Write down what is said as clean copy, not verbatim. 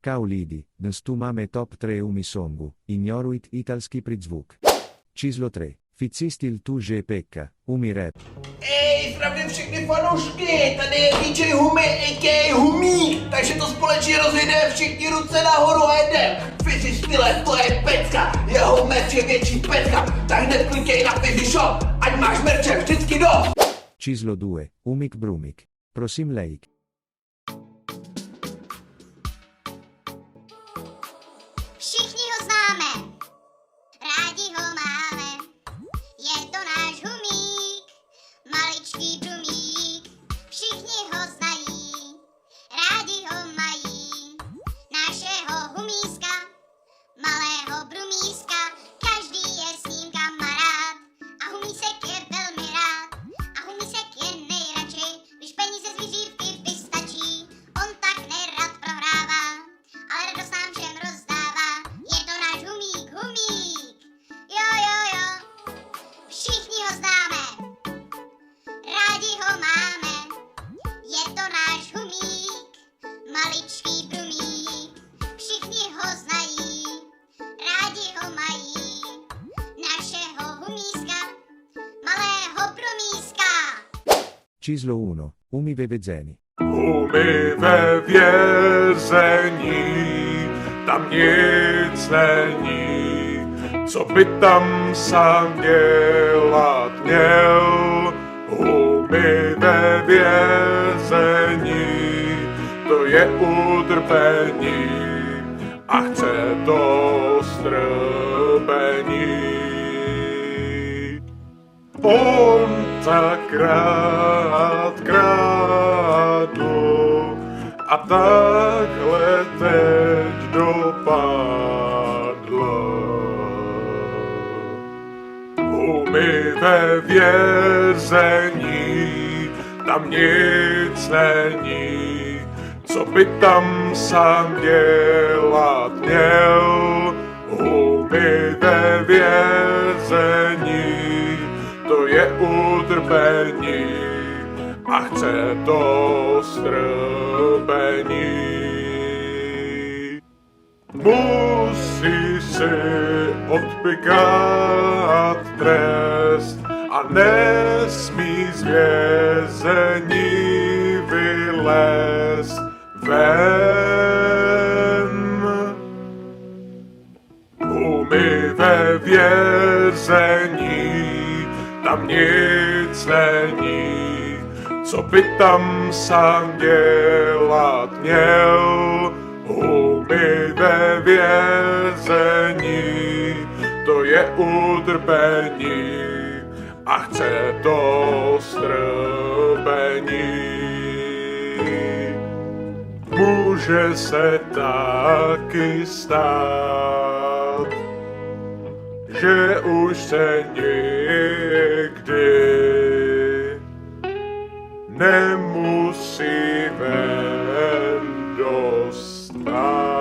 Ciao lidi, dnes tu máme top 3 songu, ignoruit italski prízvuk. Číslo 3. Ficistil tu že pecca, rap. Ej, zdravím všechny fanoušky, tady je DJ Humi a.k.a. Humík, takže to společně rozjedeme, všichni ruce nahoru a jedem. Fisistyle, to je pecka, jeho merch je větší pecka, tak hned klikej na Fizi Shop, ať máš merče vždycky dost. Číslo 2. Umik Brumik. Prosím lejk. Všichni ho známe, rádi ho máme, je to náš humík, maličký brumík. Všichni ho znají, rádi ho mají, našeho humíska, malého brumíska. Každý je s ním kamarád a humísek je velmi rád. A humísek je nejradši, když peníze z vyžívky vystačí. On tak nerad prohrává, ale radost nám všem rozdává. Je to náš humík, humík. Jo, jo, jo. Všichni ho známe, rádi ho máme. Je to náš humík, maličký brumík. Všichni ho znají, rádi ho mají. Našeho humíska, malého brumíska. Číslo 1. Umi ve vězení. Umi ve vězení, tam nic není, co by tam sám dělat měl. Umi ve vězení, to je utrpení a chce to strpení. On tak rád kradl a takhle teď dopadl. Umi ve vězení, tam nic není, co by tam sám dělat měl. Umi ve vězení, to je utrpení a chce to strpení. Musí si odpykat trest a nesmí z vězení vylézt ven. Umi ve vězení, tam nic není, co by tam sám dělat měl. Umi ve vězení, to je utrpení a chce to strpení. Může se taky stát, že už se nikdy nemusí ven dostat.